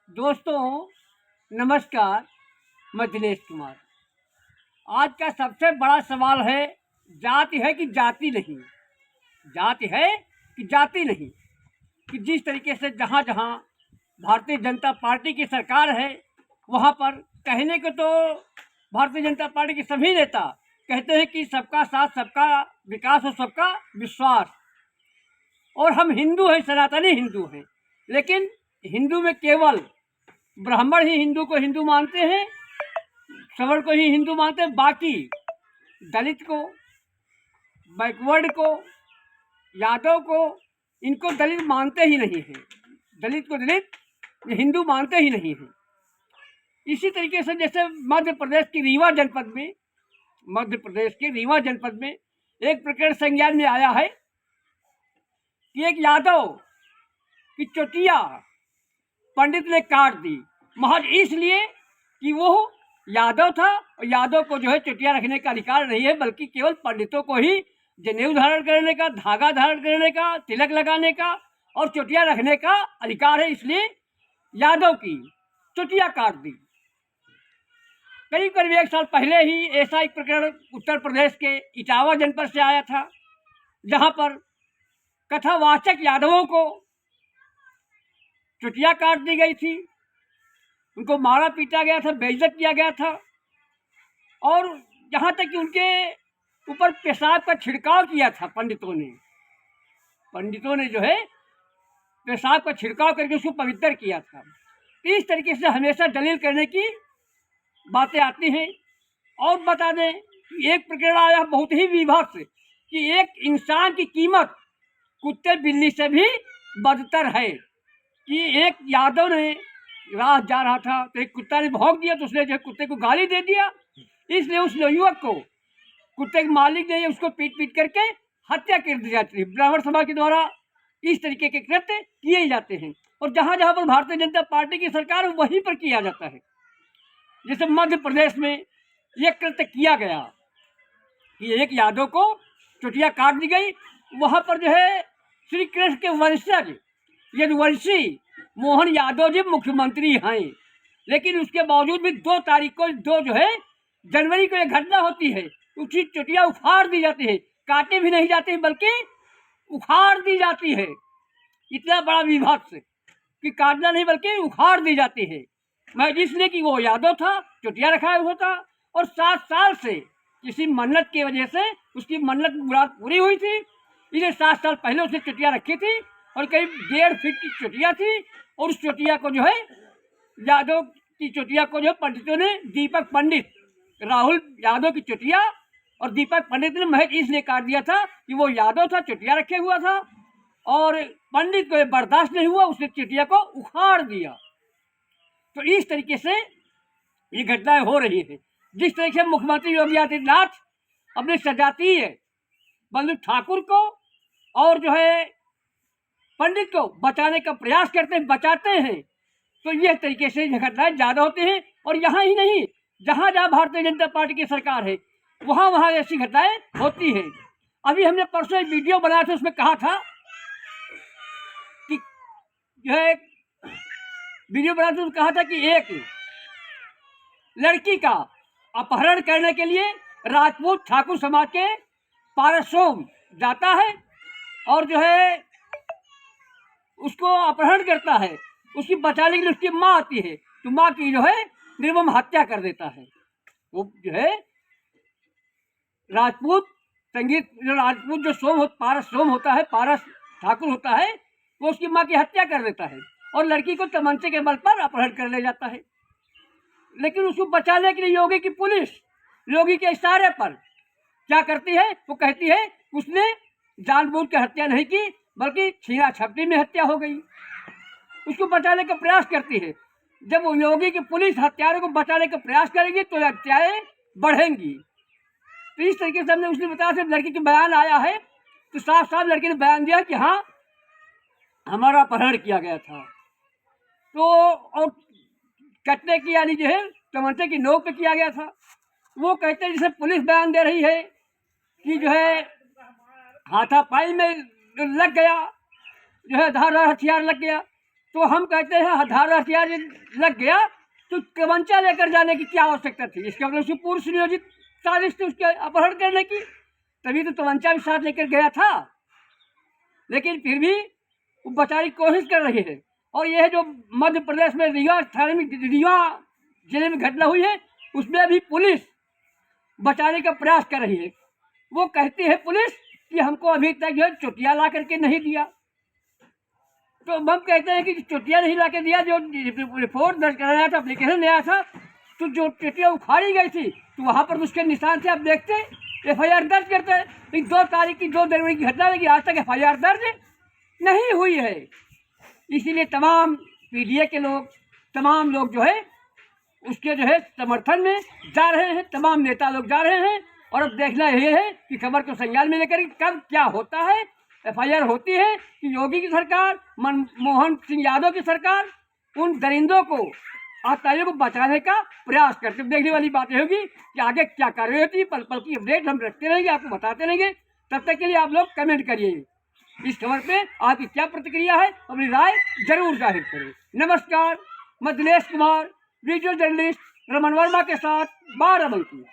दोस्तों नमस्कार। मैं दिनेश कुमार। आज का सबसे बड़ा सवाल है, जाति है कि जाति नहीं। जाति है कि जाति नहीं। कि जिस तरीके से जहाँ जहाँ भारतीय जनता पार्टी की सरकार है, वहाँ पर कहने को तो भारतीय जनता पार्टी के सभी नेता कहते हैं कि सबका साथ, सबका विकास और सबका विश्वास। और हम हिंदू हैं, सनातनी हिंदू हैं, लेकिन हिंदू में केवल ब्राह्मण ही हिंदू को हिंदू मानते हैं, सवर्ण को ही हिंदू मानते हैं। बाकी दलित को, बैकवर्ड को, यादव को, इनको दलित मानते ही नहीं हैं। दलित को दलित हिंदू मानते ही नहीं हैं। इसी तरीके से जैसे मध्य प्रदेश के रीवा जनपद में एक प्रकरण संज्ञान में आया है कि एक यादव की चोटिया पंडित ने काट दी, महज इसलिए कि वो यादव था। और यादव को जो है चोटिया रखने का अधिकार नहीं है, बल्कि केवल पंडितों को ही जनेऊ धारण करने का, धागा धारण करने का, तिलक लगाने का और चोटिया रखने का अधिकार है। इसलिए यादव की चोटिया काट दी। करीब करीब 1 साल पहले ही ऐसा एक प्रकरण उत्तर प्रदेश के इटावा जनपद से आया था, जहां पर कथावाचक यादवों को चोटिया काट दी गई थी, उनको मारा पीटा गया था, बेइज्जत किया गया था। और यहाँ तक कि उनके ऊपर पेशाब का छिड़काव किया था पंडितों ने जो है पेशाब का छिड़काव करके उसको पवित्र किया था। इस तरीके से हमेशा दलील करने की बातें आती हैं। और बता दें, एक प्रकरण आया बहुत ही विभत्स कि एक इंसान की कीमत कुत्ते बिल्ली से भी बदतर है। कि एक यादव ने राह जा रहा था तो एक कुत्ता ने भौंक दिया, तो उसने जो कुत्ते को गाली दे दिया। इसलिए उस युवक को कुत्ते के मालिक ने उसको पीट पीट करके हत्या कर दी जाती है। ब्राह्मण सभा के द्वारा इस तरीके के कृत्य किए जाते हैं। और जहाँ जहाँ पर भारतीय जनता पार्टी की सरकार है, वहीं पर किया जाता है। जैसे मध्य प्रदेश में यह कृत्य किया गया कि एक यादव को चोटिया काट दी गई। वहाँ पर जो है श्री कृष्ण के वंशज यदुवंशी मोहन यादव जी मुख्यमंत्री हैं, लेकिन उसके बावजूद भी 2 तारीख को जनवरी को एक घटना होती है, उसकी चोटिया उखाड़ दी जाती है। काटे भी नहीं जाती है, बल्कि उखाड़ दी जाती है। इतना बड़ा विभत्स कि काटना नहीं बल्कि उखाड़ दी जाती है। मैं इसलिए कि वो यादव था, चोटिया रखा हुआ था, और 7 साल से किसी मन्नत की वजह से उसकी मन्नत मुराद पूरी हुई थी। इसलिए 7 साल पहले उसने चोटिया रखी थी और करीब 1.5 फीट की चोटिया थी। और उस चोटिया को जो है यादव की चोटिया को जो पंडितों ने, दीपक पंडित, राहुल यादव की चोटिया और दीपक पंडित ने महज इसलिए काट दिया था कि वो यादव था, चोटिया रखे हुआ था, और पंडित को बर्दाश्त नहीं हुआ, उसने चोटिया को उखाड़ दिया। तो इस तरीके से ये घटनाएं हो रही है। जिस तरीके से मुख्यमंत्री योगी आदित्यनाथ अपने सजातीय बंधु ठाकुर को और जो है पंडित को बचाने का प्रयास करते हैं, बचाते हैं, तो यह तरीके से घटनाएं ज़्यादा होती हैं। और यहाँ ही नहीं, जहाँ जहाँ भारतीय जनता पार्टी की सरकार है, वहाँ वहाँ ऐसी घटनाएं होती हैं। अभी हमने परसों एक वीडियो बनाया था, उसमें कहा था कि जो है वीडियो बनाया था, कहा था कि एक लड़की का अपहरण करने के लिए राजपूत ठाकुर समाज के पारसोम जाता है और जो है उसको अपहरण करता है। उसकी बचाने के लिए उसकी माँ आती है, तो माँ की जो है निर्मम हत्या कर देता है। वो जो है राजपूत जो पारस सोम होता है, पारस ठाकुर होता है, वो उसकी माँ की हत्या कर देता है और लड़की को तमंचे के बल पर अपहरण कर ले जाता है। लेकिन उसको बचाने के लिए योगी की पुलिस योगी के इशारे पर क्या करती है, वो कहती है उसने जानबूझ के हत्या नहीं की, बल्कि छीना झपटी में हत्या हो गई। उसको बचाने का प्रयास करती है। जब योगी की पुलिस हत्यारों को बचाने का प्रयास करेगी तो हत्याएं बढ़ेंगी। तो इस तरीके से हमने उसने बताया, सिर्फ लड़की के बयान आया है तो साफ साफ लड़की ने बयान दिया कि हाँ हमारा अपहरण किया गया था। तो और कटने की यानी जो है तमंचे की नोक पे किया गया था। वो कहते हैं जैसे पुलिस बयान दे रही है कि जो है हाथापाई में लग गया, जो है धारदार हथियार लग गया, तो हम कहते हैं धार हथियार लग गया तो तमंचा लेकर जाने की क्या आवश्यकता थी? इसका मतलब उसकी पूर्व सुनियोजित साजिश थी उसके अपहरण करने की, तभी तो तमंचा भी साथ लेकर गया था। लेकिन फिर भी वो बचाने की कोशिश कर रही है। और यह जो मध्य प्रदेश में रीवा थाने में, रीवा जिले में घटना हुई है, उसमें अभी पुलिस बचाने का प्रयास कर रही है। वो कहती है पुलिस कि हमको अभी तक जो चुटिया ला करके नहीं दिया। तो हम कहते हैं कि चुटिया नहीं ला के दिया, जो रिपोर्ट दर्ज कराया था, एप्लीकेशन आया था, तो जो चुटिया उखाड़ी गई थी तो वहाँ पर उसके निशान से आप देखते FIR दर्ज करते हैं। लेकिन 2 तारीख की 2 जनवरी की घटना है कि आज तक FIR दर्ज नहीं हुई है। इसीलिए तमाम PDA के लोग, तमाम लोग जो है उसके जो है समर्थन में जा रहे हैं, तमाम नेता लोग जा रहे हैं। और अब देखना यह है कि खबर को संज्ञान में लेकर कब क्या होता है। FIR होती है कि योगी की सरकार, मनमोहन सिंह यादव की सरकार उन दरिंदों को, आतंकियों को बचाने का प्रयास करते। देखने वाली बात होगी कि आगे क्या कार्रवाई होती है। पल पल की अपडेट हम रखते रहेंगे, आपको बताते रहेंगे। तब तक के लिए आप लोग कमेंट करिए, इस खबर पे आपकी क्या प्रतिक्रिया है, अपनी राय जरूर जाहिर करें। नमस्कार, मैं दिनेश कुमार, वीडियो जर्नलिस्ट रमन वर्मा के साथ बाराबंकी।